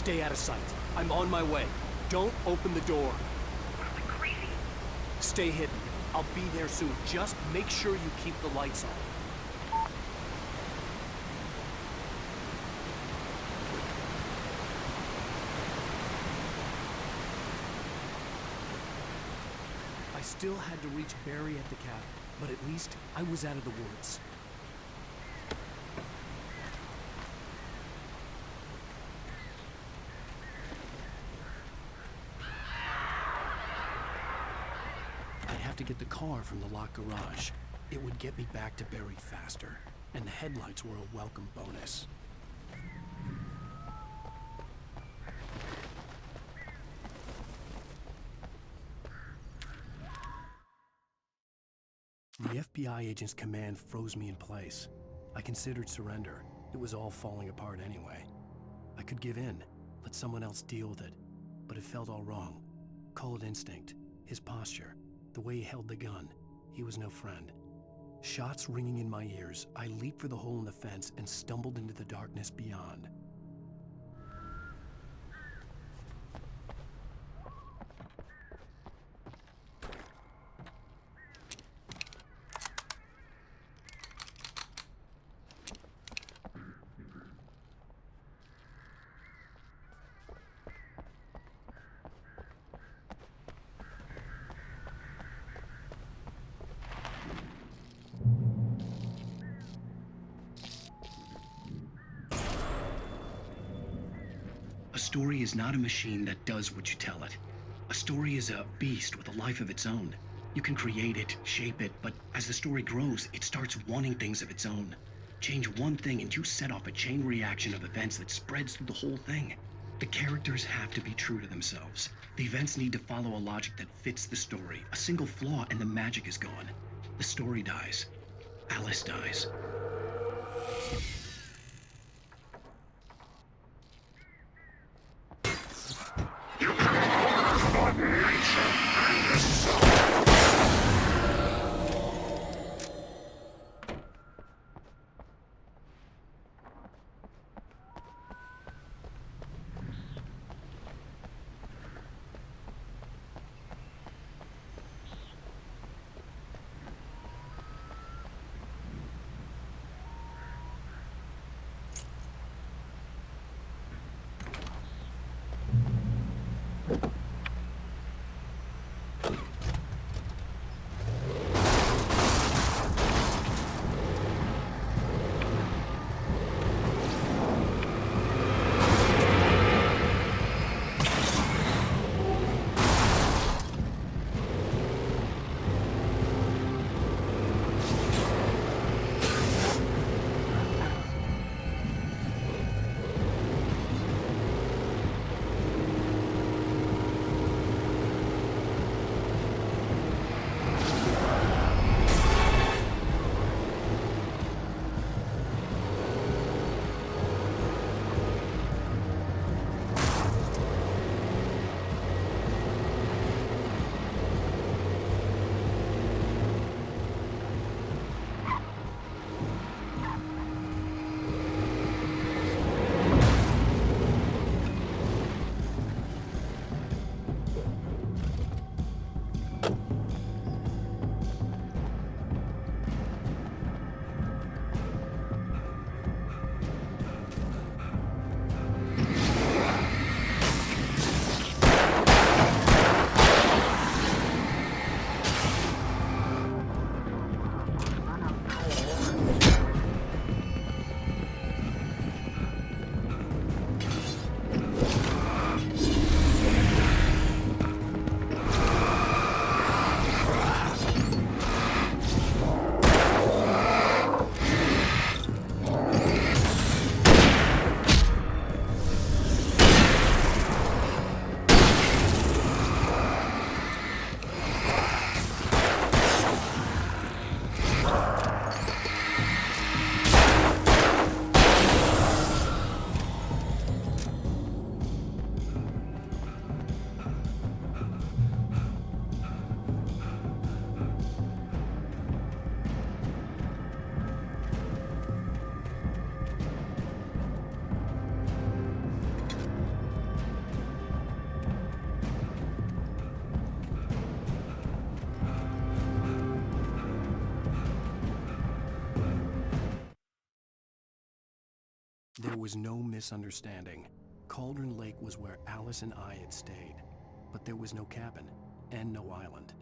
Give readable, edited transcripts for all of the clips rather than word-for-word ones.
Stay out of sight. I'm on my way. Don't open the door. What, am I crazy? Stay hidden. I'll be there soon. Just make sure you keep the lights on. I still had to reach Barry at the cabin, but at least I was out of the woods. I'd have to get the car from the locked garage. It would get me back to Barry faster, and the headlights were a welcome bonus. The FBI agent's command froze me in place. I considered surrender. It was all falling apart anyway. I could give in, let someone else deal with it, but it felt all wrong. Call it instinct, his posture, the way he held the gun. He was no friend. Shots ringing in my ears, I leaped for the hole in the fence and stumbled into the darkness beyond. A story is not a machine that does what you tell it. A story is a beast with a life of its own. You can create it, shape it, but as the story grows, it starts wanting things of its own. Change one thing and you set off a chain reaction of events that spreads through the whole thing. The characters have to be true to themselves. The events need to follow a logic that fits the story. A single flaw and the magic is gone. The story dies. Alice dies. was no misunderstanding. Cauldron Lake was where Alice and I had stayed, but there was no cabin and no island.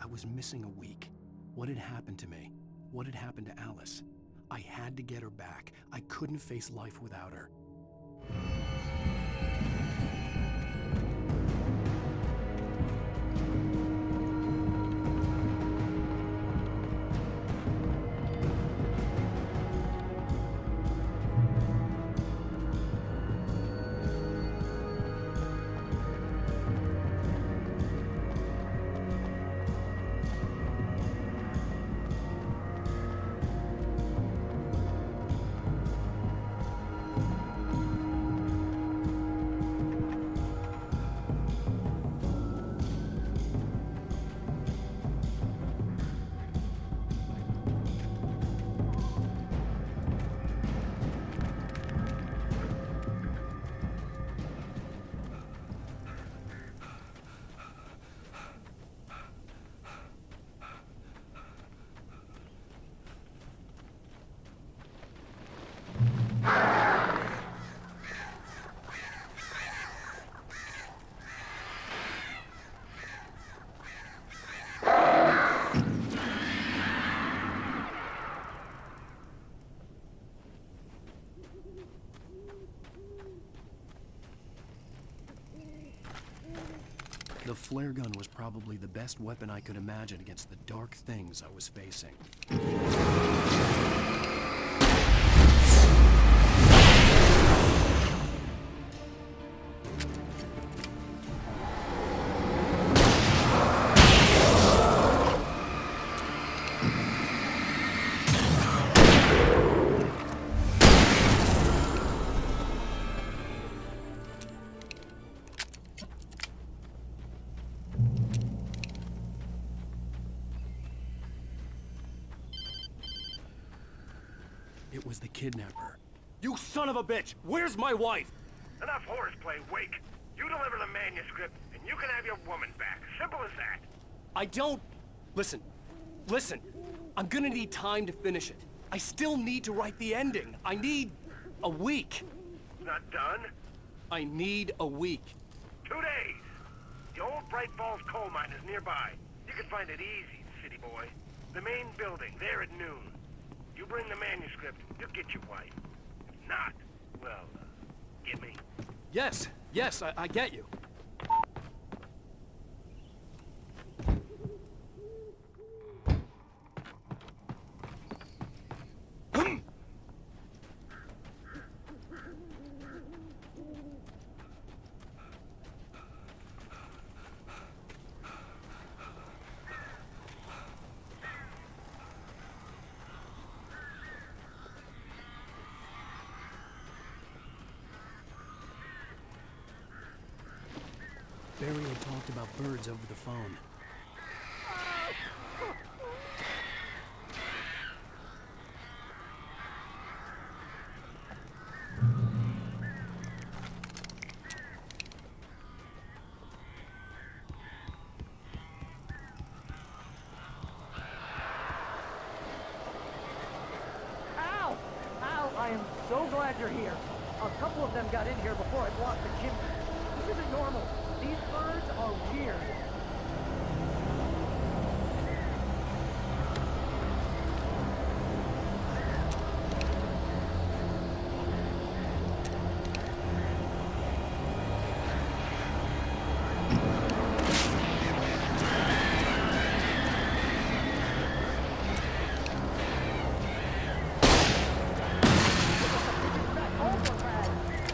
I was missing a week. What had happened to me? What had happened to Alice? I had to get her back. I couldn't face life without her. The flare gun was probably the best weapon I could imagine against the dark things I was facing. It was the kidnapper. You son of a bitch! Where's my wife? Enough horseplay, Wake. You deliver the manuscript, and you can have your woman back. Simple as that. I don't... Listen. I'm gonna need time to finish it. I still need to write the ending. I need... a week. Not done? I need a week. 2 days. The old Bright Falls coal mine is nearby. You can find it easy, city boy. The main building, there at noon. You bring the manuscript, you'll get your wife. If not, well, get me. Yes, I get you. Barry had talked about birds over the phone. Ow! Ow! I am so glad you're here. A couple of them got in here before I blocked the chimney. This isn't normal. These birds are weird.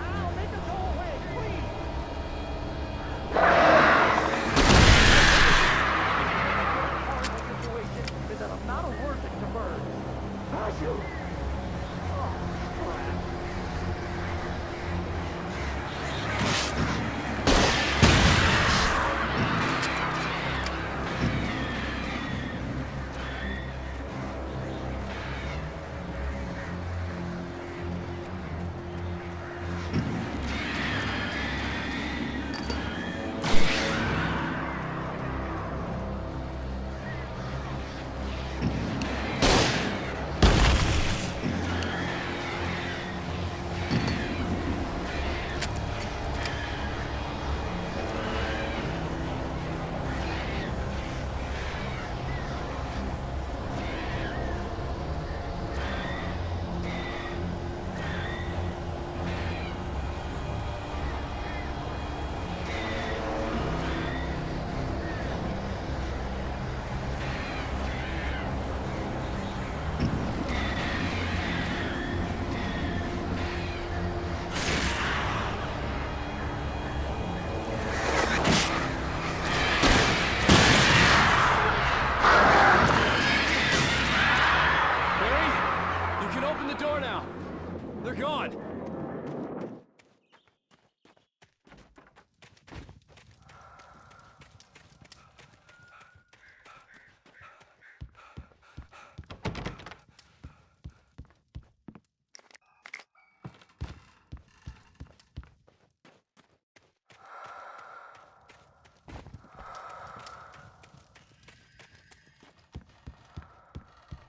Ow, make them go away, please!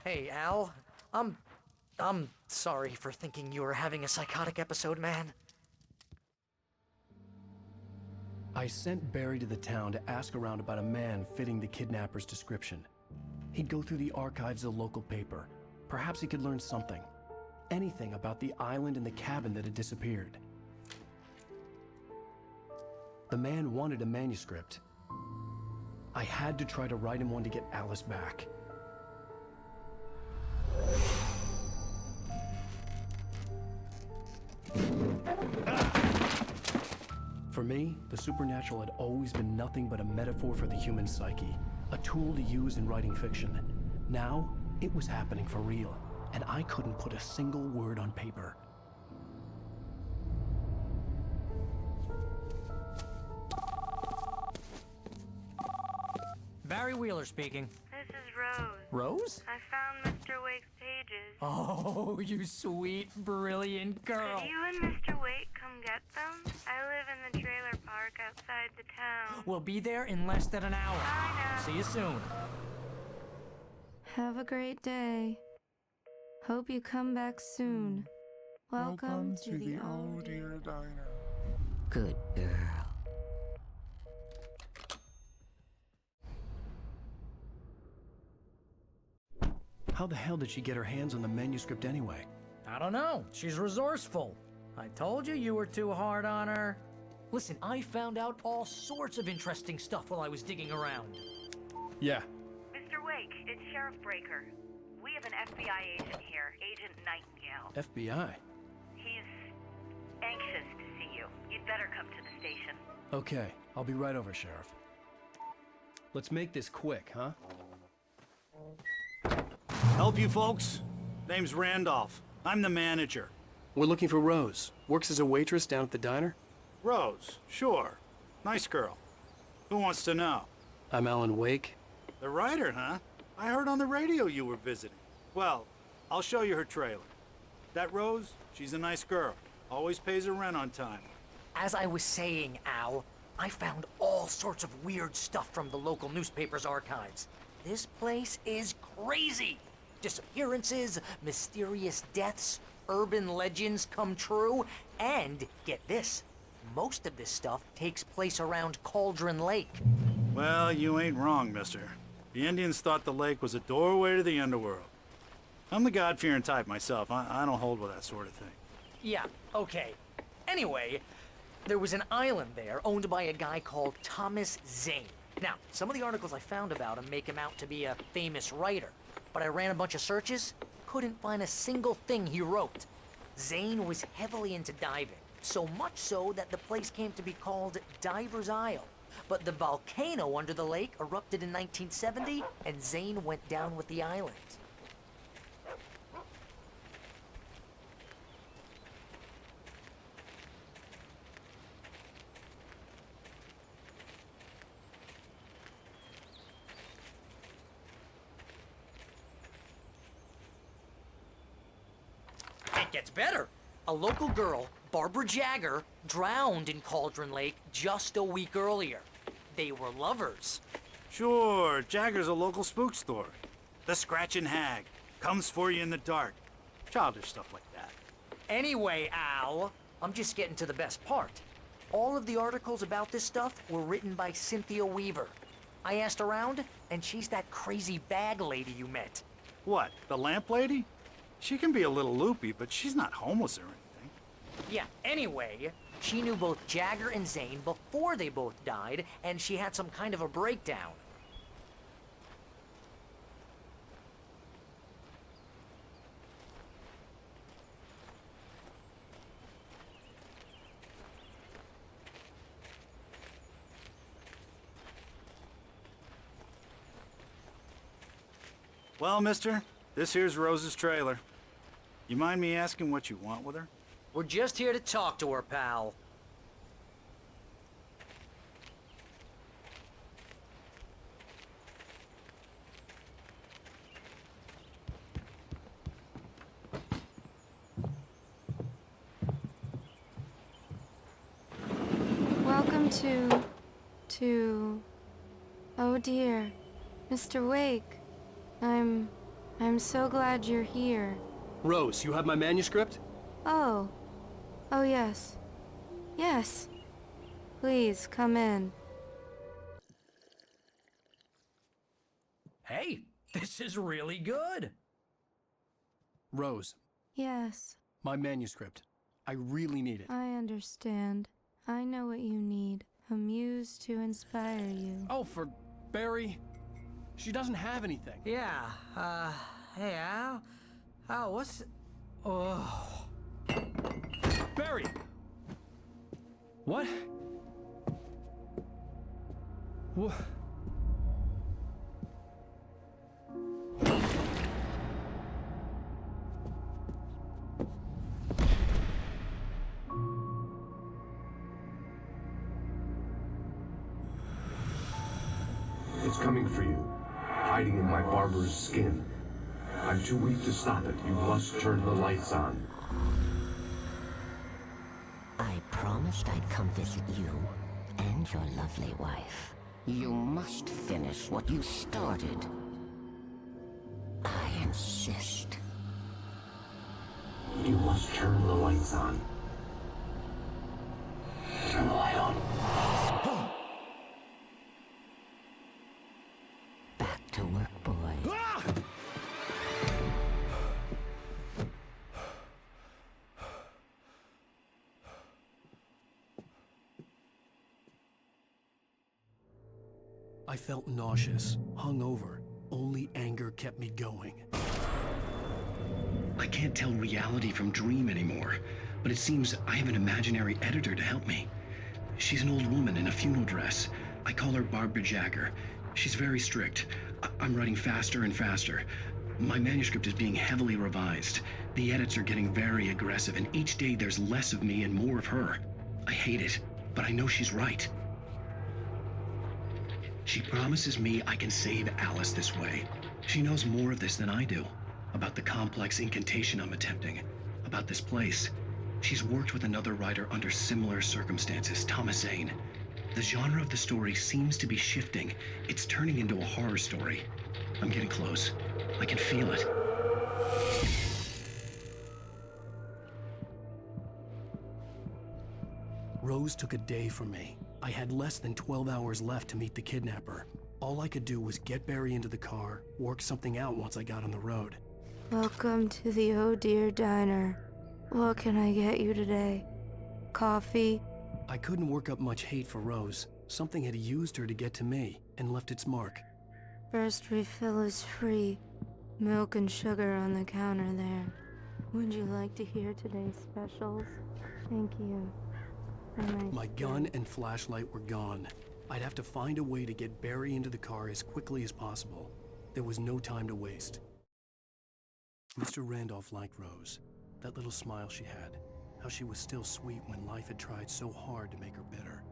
Hey, Al. I'm sorry for thinking you were having a psychotic episode, man. I sent Barry to the town to ask around about a man fitting the kidnapper's description. He'd go through the archives of the local paper. Perhaps he could learn something. Anything about the island and the cabin that had disappeared. The man wanted a manuscript. I had to try to write him one to get Alice back. For me, the supernatural had always been nothing but a metaphor for the human psyche, a tool to use in writing fiction. Now, it was happening for real, and I couldn't put a single word on paper. Barry Wheeler speaking. This is Rose. Rose? I found Mr. Wake's pages. Oh, you sweet, brilliant girl. Could you and Mr. Wake come get them? I live in the trailer park outside the town. We'll be there in less than an hour. Bye now. See you soon. Have a great day. Hope you come back soon. Welcome to the Oh Dear Diner. Good girl. How the hell did she get her hands on the manuscript anyway? I don't know. She's resourceful. I told you you were too hard on her. Listen, I found out all sorts of interesting stuff while I was digging around. Yeah. Mr. Wake, it's Sheriff Breaker. We have an FBI agent here, Agent Nightingale. FBI? He's anxious to see you. You'd better come to the station. Okay, I'll be right over, Sheriff. Let's make this quick, huh? Help you folks? Name's Randolph. I'm the manager. We're looking for Rose. Works as a waitress down at the diner. Rose, sure. Nice girl. Who wants to know? I'm Alan Wake. The writer, huh? I heard on the radio you were visiting. Well, I'll show you her trailer. That Rose, she's a nice girl. Always pays her rent on time. As I was saying, Al, I found all sorts of weird stuff from the local newspaper's archives. This place is crazy. Disappearances, mysterious deaths, urban legends come true, and get this, most of this stuff takes place around Cauldron Lake. Well, you ain't wrong, mister. The Indians thought the lake was a doorway to the underworld. I'm the God-fearing type myself. I don't hold with that sort of thing. Yeah, okay. Anyway, there was an island there owned by a guy called Thomas Zane. Now, some of the articles I found about him make him out to be a famous writer, but I ran a bunch of searches, couldn't find a single thing he wrote. Zane was heavily into diving, so much so that the place came to be called Diver's Isle. But the volcano under the lake erupted in 1970, and Zane went down with the island. It gets better. A local girl, Barbara Jagger, drowned in Cauldron Lake just a week earlier. They were lovers. Sure, Jagger's a local spook story. The Scratching Hag comes for you in the dark. Childish stuff like that. Anyway, Al, I'm just getting to the best part. All of the articles about this stuff were written by Cynthia Weaver. I asked around, and she's that crazy bag lady you met. What, the lamp lady? She can be a little loopy, but she's not homeless or anything. Yeah, anyway, she knew both Jagger and Zane before they both died, and she had some kind of a breakdown. Well, mister, this here's Rose's trailer. You mind me asking what you want with her? We're just here to talk to her, pal. Welcome to... Oh dear. Mr. Wake. I'm I'm so glad you're here. Rose, you have my manuscript? Oh. Oh, yes. Yes. Please, come in. Hey, this is really good. Rose, Yes, my manuscript. I really need it. I understand. I know what you need. A muse to inspire you. Oh, for Barry? She doesn't have anything. Yeah, hey, Al? Al, what's... Oh... Barry! What? What? It's coming for you, hiding in my barber's skin. I'm too weak to stop it. You must turn the lights on. I promised I'd come visit you and your lovely wife. You must finish what you started. I insist. You must turn the lights on. Turn the light on. Back to work, boy. I felt nauseous, hungover. Only anger kept me going. I can't tell reality from dream anymore, but it seems I have an imaginary editor to help me. She's an old woman in a funeral dress. I call her Barbara Jagger. She's very strict. I'm writing faster and faster. My manuscript is being heavily revised. The edits are getting very aggressive, and each day there's less of me and more of her. I hate it, but I know she's right. She promises me I can save Alice this way. She knows more of this than I do. About the complex incantation I'm attempting. About this place. She's worked with another writer under similar circumstances, Thomas Zane. The genre of the story seems to be shifting. It's turning into a horror story. I'm getting close. I can feel it. Rose took a day from me. I had less than 12 hours left to meet the kidnapper. All I could do was get Barry into the car, work something out once I got on the road. Welcome to the Oh Dear Diner. What can I get you today? Coffee? I couldn't work up much hate for Rose. Something had used her to get to me and left its mark. First refill is free. Milk and sugar on the counter there. Would you like to hear today's specials? Thank you. My gun and flashlight were gone. I'd have to find a way to get Barry into the car as quickly as possible. There was no time to waste. Mr. Randolph liked Rose. That little smile she had. How she was still sweet when life had tried so hard to make her bitter.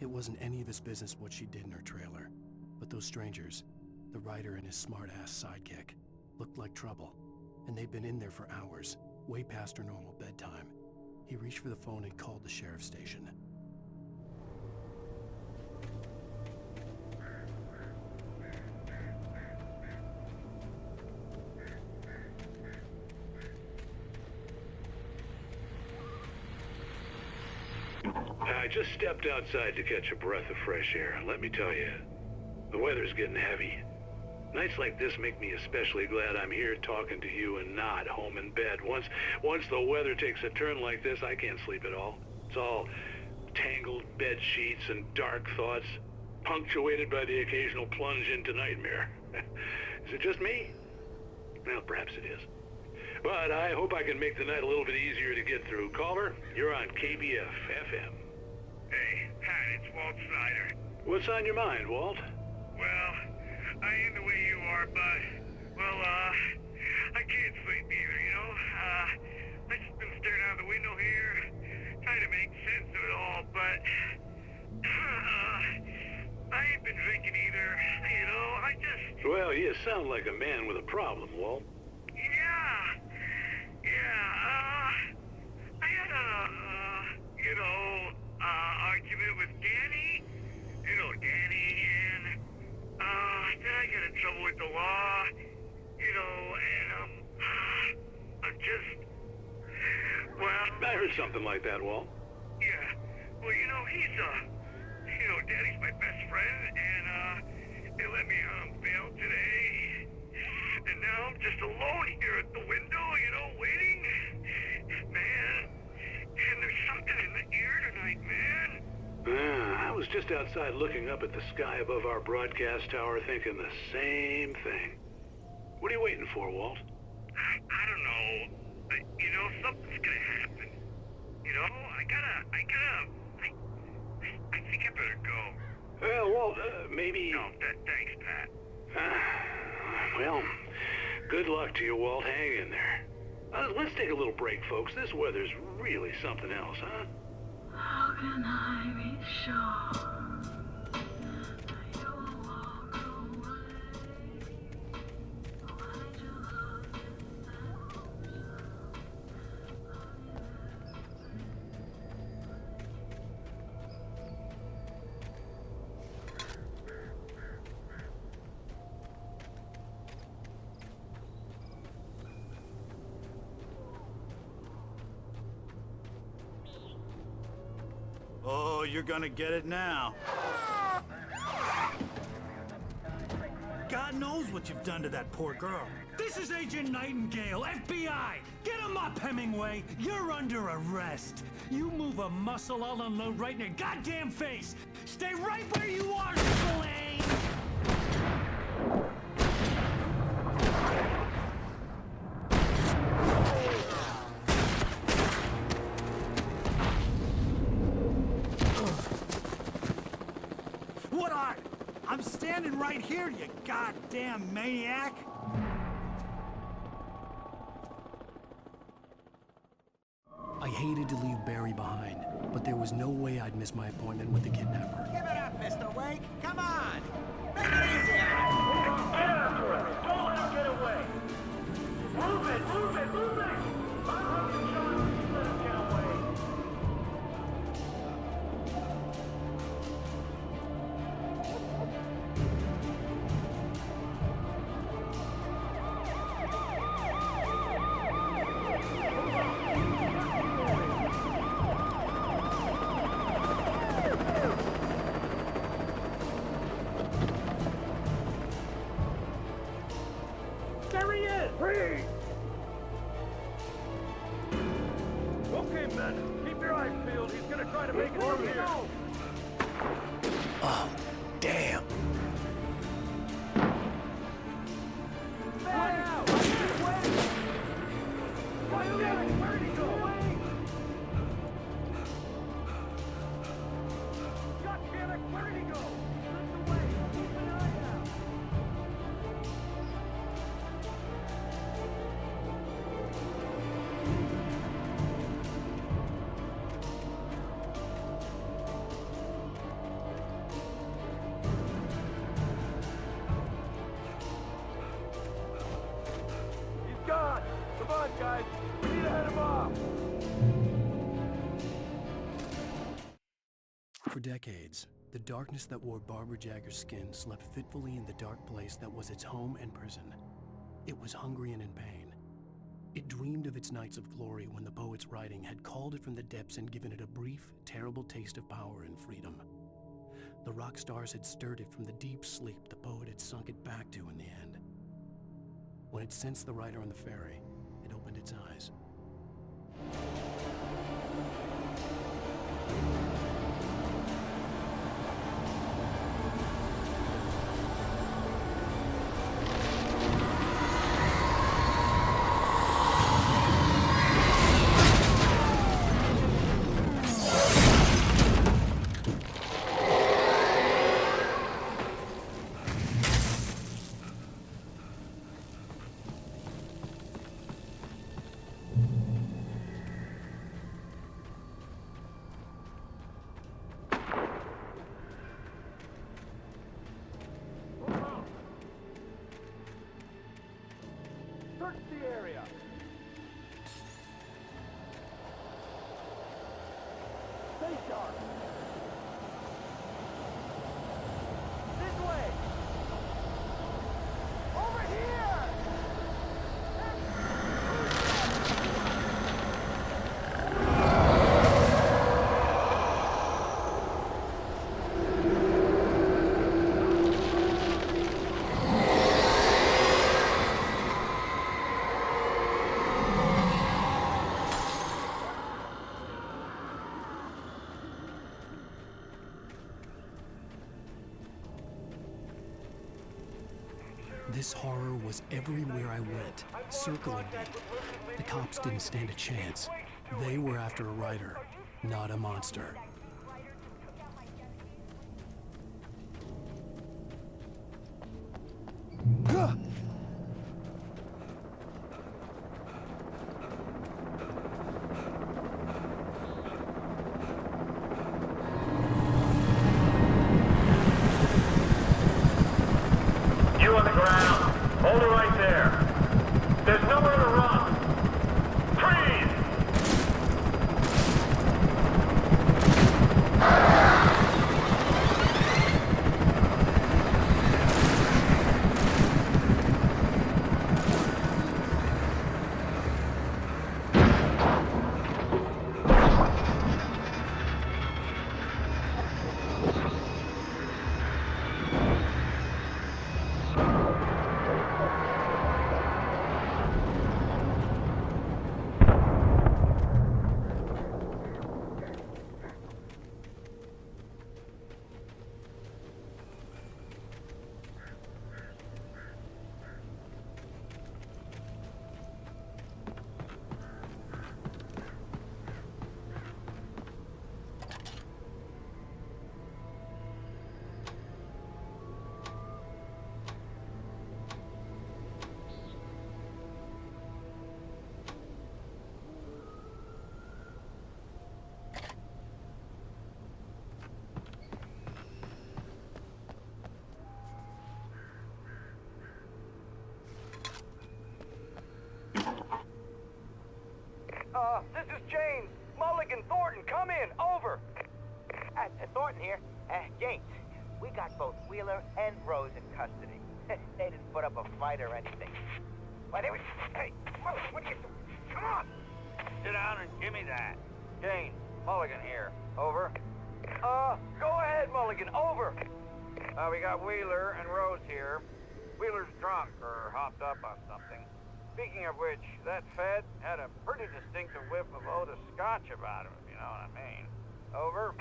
It wasn't any of his business what she did in her trailer. But those strangers, the writer and his smart-ass sidekick, looked like trouble. And they'd been in there for hours, way past her normal bedtime. He reached for the phone and called the sheriff's station. I just stepped outside to catch a breath of fresh air. Let me tell you, the weather's getting heavy. Nights like this make me especially glad I'm here talking to you and not home in bed. Once the weather takes a turn like this, I can't sleep at all. It's all tangled bed sheets and dark thoughts, punctuated by the occasional plunge into nightmare. Is it just me? Well, perhaps it is. But I hope I can make the night a little bit easier to get through. Caller, you're on KBF FM. Hey, Pat, it's Walt Snyder. What's on your mind, Walt? Well, I ain't the way you are, but, well, I can't sleep either, you know? I just been staring out the window here, trying to make sense of it all, but, I ain't been drinking either, you know? I just... Well, you sound like a man with a problem, Walt. I had argument with Danny. You know Danny, and, then I got in trouble with the law, you know, just... Well... I heard something like that, Walt. Yeah. Well, you know, he's, Daddy's my best friend, and, they let me, bail today. And now I'm just alone here at the window, waiting. Man, and there's something in the air tonight, man. I was just outside looking up at the sky above our broadcast tower thinking the same thing. What are you waiting for, Walt? I don't know. Something's gonna happen. I think I better go. Well, Walt, maybe... No, thanks, Pat. Well, good luck to you, Walt. Hang in there. Let's take a little break, folks. This weather's really something else, huh? How can I be sure that you'll walk away? Why'd you love Oh, you're gonna get it now. God knows what you've done to that poor girl. This is Agent Nightingale, FBI! Get him up, Hemingway! You're under arrest! You move a muscle, I'll unload right in your goddamn face! Stay right where you are, Slane! What are? I'm standing right here, you goddamn maniac! I hated to leave Barry behind, but there was no way I'd miss my appointment with the kidnapper. Give it up, Mr. Wake! Come on! Make it easy! Get after him! Don't let him get away! Move it! Move it! Move it! I'm hunting John. Let him get away! There he is! Freeze! Okay, men. Keep your eyes peeled. He's gonna try to make it through here. Oh, damn! Fly out! Where'd he go? God damn it! Where'd he go? Slipped away. Keep an eye out. He's gone! Come on, guys! We need to head him off! For decades, the darkness that wore Barbara Jagger's skin slept fitfully in the dark place that was its home and prison. It was hungry and in pain. It dreamed of its nights of glory when the poet's writing had called it from the depths and given it a brief, terrible taste of power and freedom. The rock stars had stirred it from the deep sleep the poet had sunk it back to in the end. When it sensed the rider on the ferry, it opened its eyes. Search the area! Stay sharp! This way! Over here! This horror was everywhere I went, circling me. The cops didn't stand a chance. They were after a writer, not a monster. You on the ground. Hold it right there. There's nowhere to run. Freeze! This is James. Mulligan, Thornton, come in. Over. Thornton here. James, we got both Wheeler and Rose in custody. They didn't put up a fight or anything. Why, they were... Hey, Mulligan, what are you doing? Come on! Sit down and give me that. James, Mulligan here. Over. Go ahead, Mulligan. Over. We got Wheeler and Rose here. Wheeler's drunk or hopped up on something. Speaking of which, that Fed had a pretty distinctive whiff of Otis Scotch about him, if you know what I mean. Over.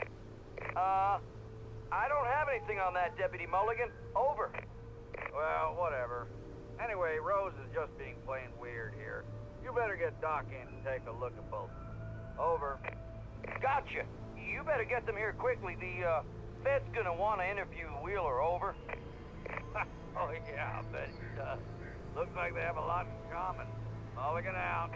I don't have anything on that, Deputy Mulligan. Over. Well, whatever. Anyway, Rose is just being plain weird here. You better get Doc in and take a look at both. Over. Gotcha. You better get them here quickly. The, Fed's gonna want to interview Wheeler. Over. Oh, yeah, I bet he does. Looks like they have a lot in common. Mulligan out.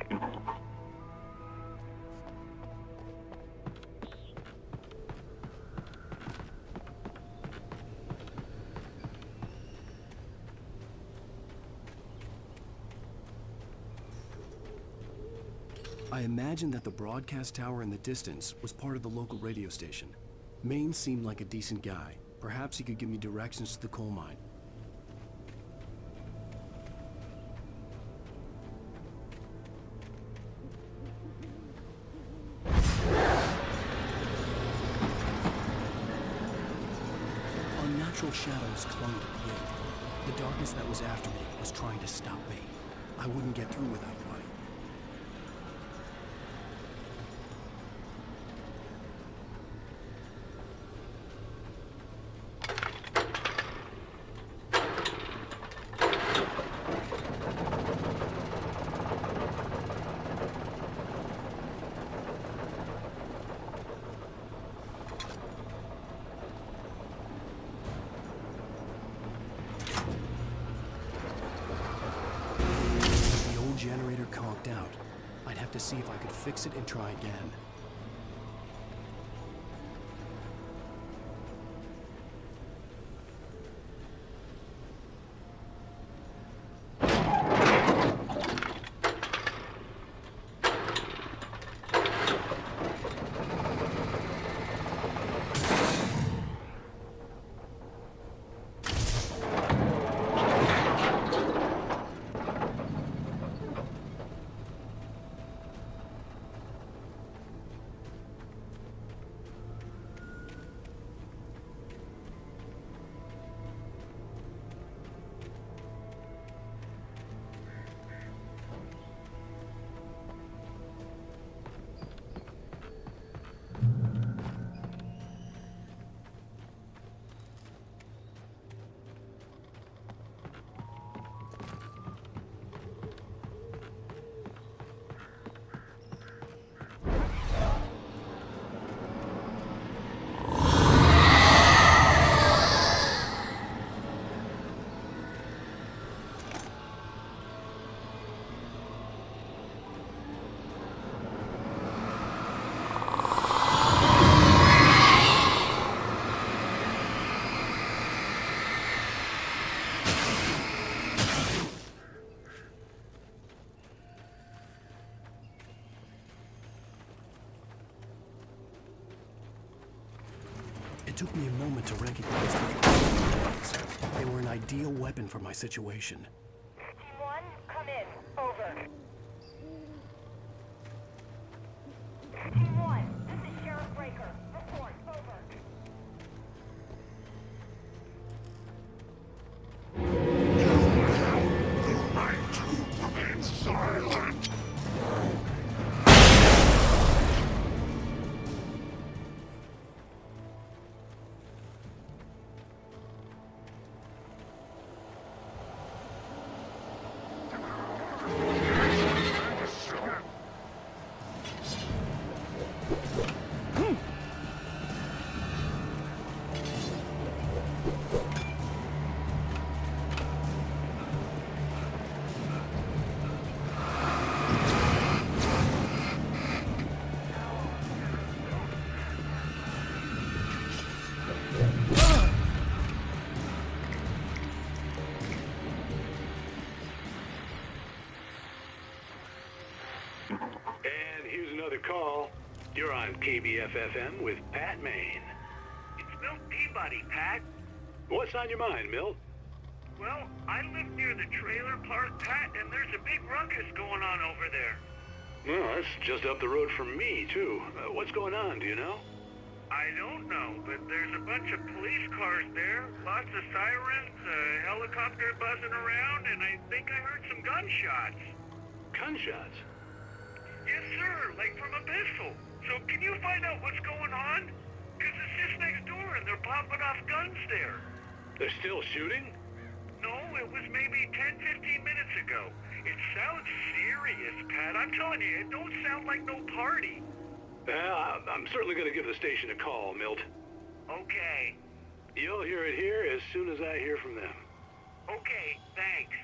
I imagined that the broadcast tower in the distance was part of the local radio station. Maine seemed like a decent guy. Perhaps he could give me directions to the coal mine. Unnatural shadows clung to the gate. The darkness that was after me was trying to stop me. I wouldn't get through without light. Generator conked out. I'd have to see if I could fix it and try again. It took me a moment to recognize the They were an ideal weapon for my situation. Team 1, come in. Over. Team 1, this is Sheriff Breaker. Report. Over. Silent! And here's another call. You're on KBFFM with Pat Maine. It's Milt Peabody, Pat. What's on your mind, Milt? Well, I live near the trailer park, Pat, and there's a big ruckus going on over there. Well, that's just up the road from me, too. What's going on, do you know? I don't know, but there's a bunch of police cars there, lots of sirens, a helicopter buzzing around, and I think I heard some gunshots. Gunshots? Yes, sir, like from a pistol. So can you find out what's going on? Because it's just next door and they're popping off guns there. They're still shooting? No, it was maybe 10, 15 minutes ago. It sounds serious, Pat. I'm telling you, it don't sound like no party. I'm certainly going to give the station a call, Milt. Okay. You'll hear it here as soon as I hear from them. Okay, thanks.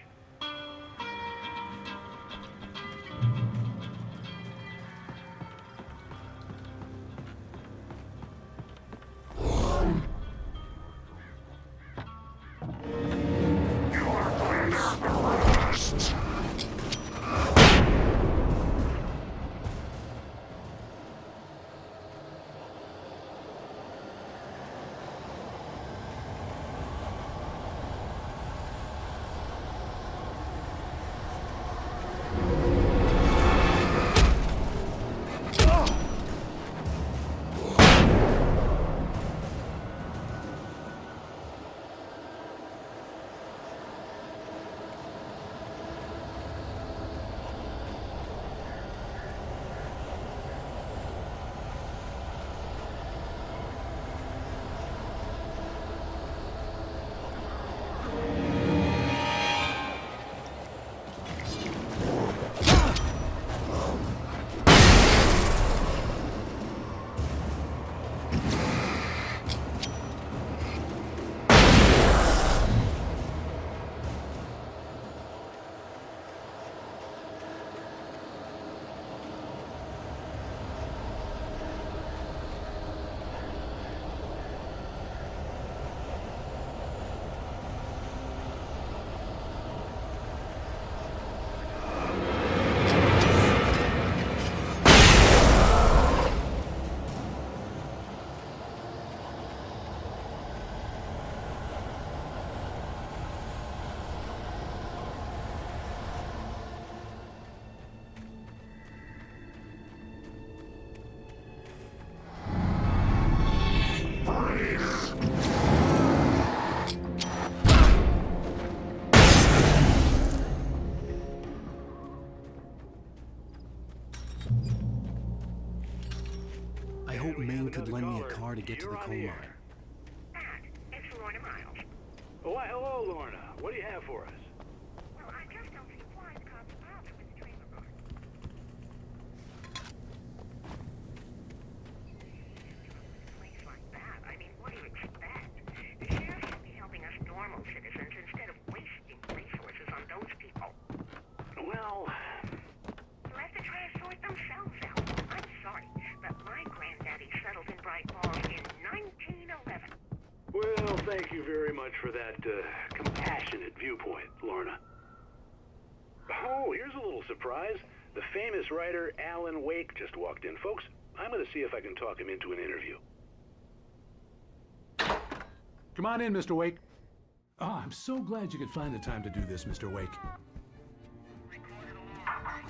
I hope Maine could lend me a car to get to the coal mine. Pat, it's Lorna Miles. Why, hello, Lorna. What do you have for us? Well, I just don't see why the cops found him in the trailer park. Place like that, I mean, what do you expect? The sheriff should be helping us normal citizens instead of wasting resources on those people. Well, They'll have to try to sort themselves out. I'm sorry, but my granddaddy settled in Bright Falls in 1911. well, thank you very much for that compassionate viewpoint, Lorna. Oh, here's a little surprise. The famous writer Alan Wake just walked in. Folks, I'm going to see if I can talk him into an interview. Come on in, Mr. Wake. Oh, I'm so glad you could find the time to do this, Mr. Wake.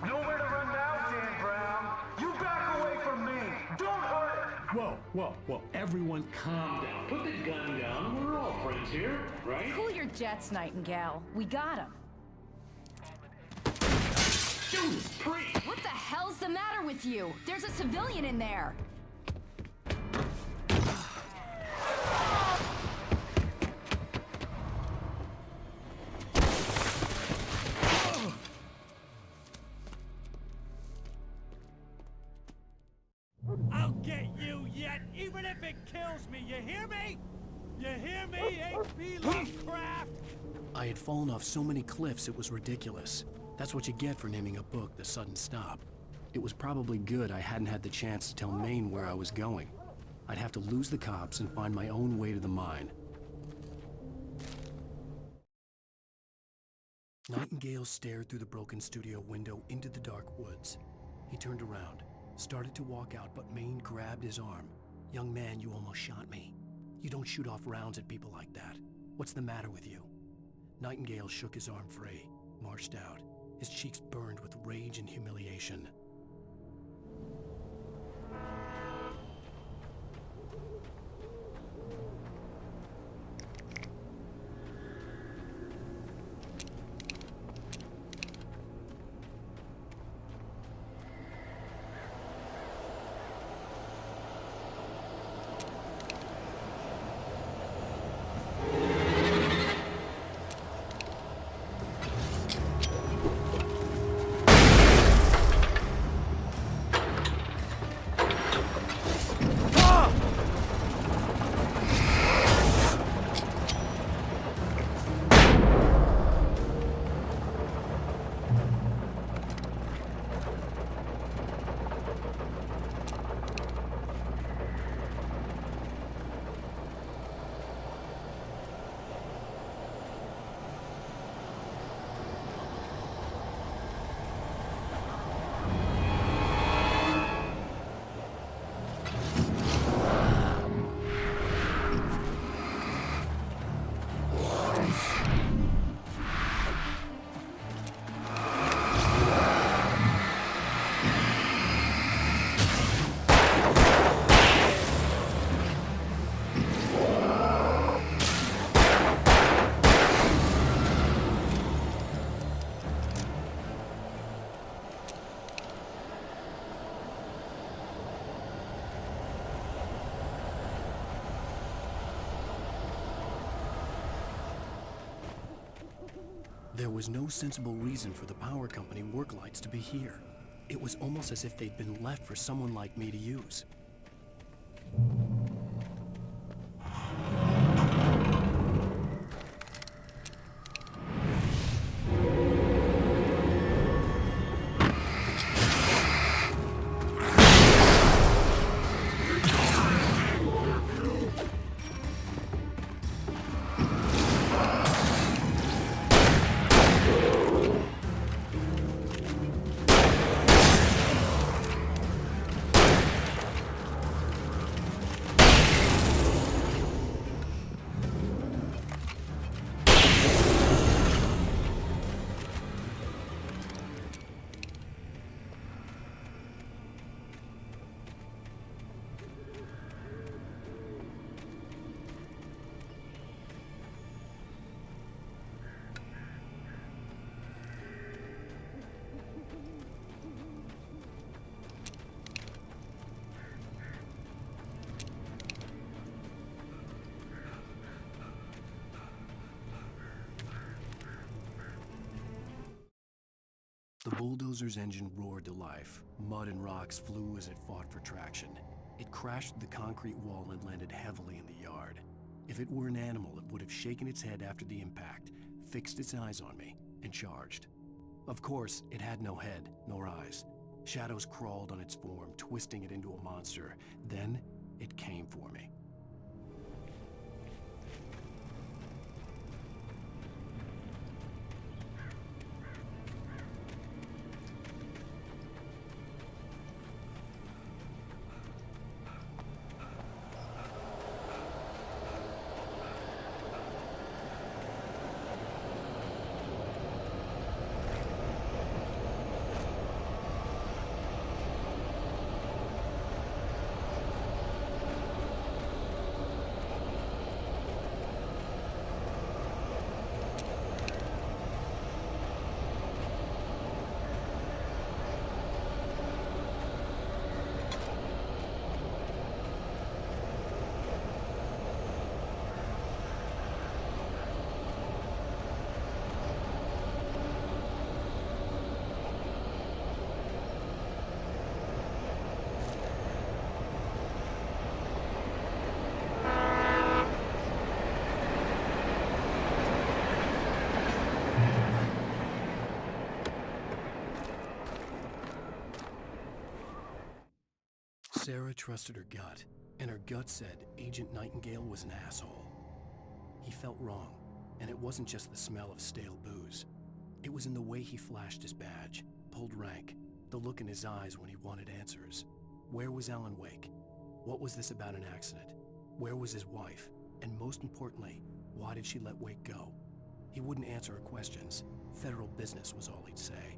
Nowhere to run now, Dan Brown. You back away from me. Don't hurt it. Whoa. Everyone calm down. Put the gun down. We're all friends here, right? Cool your jets, Nightingale. We got him. Judas Priest! What the hell's the matter with you? There's a civilian in there. I'll get you yet, even if it kills me. You hear me? You hear me, H.P. Lovecraft? I had fallen off so many cliffs it was ridiculous. That's what you get for naming a book The Sudden Stop. It was probably good I hadn't had the chance to tell Maine where I was going. I'd have to lose the cops and find my own way to the mine. Nightingale stared through the broken studio window into the dark woods. He turned around, started to walk out, but Maine grabbed his arm. "Young man, you almost shot me. You don't shoot off rounds at people like that. What's the matter with you?" Nightingale shook his arm free, marched out. His cheeks burned with rage and humiliation. There was no sensible reason for the power company work lights to be here. It was almost as if they'd been left for someone like me to use. The bulldozer's engine roared to life. Mud and rocks flew as it fought for traction. It crashed through the concrete wall and landed heavily in the yard. If it were an animal, it would have shaken its head after the impact, fixed its eyes on me, and charged. Of course, it had no head, nor eyes. Shadows crawled on its form, twisting it into a monster. Then, it came for me. Sarah trusted her gut, and her gut said Agent Nightingale was an asshole. He felt wrong, and it wasn't just the smell of stale booze. It was in the way he flashed his badge, pulled rank, the look in his eyes when he wanted answers. Where was Alan Wake? What was this about an accident? Where was his wife? And most importantly, why did she let Wake go? He wouldn't answer her questions. Federal business was all he'd say.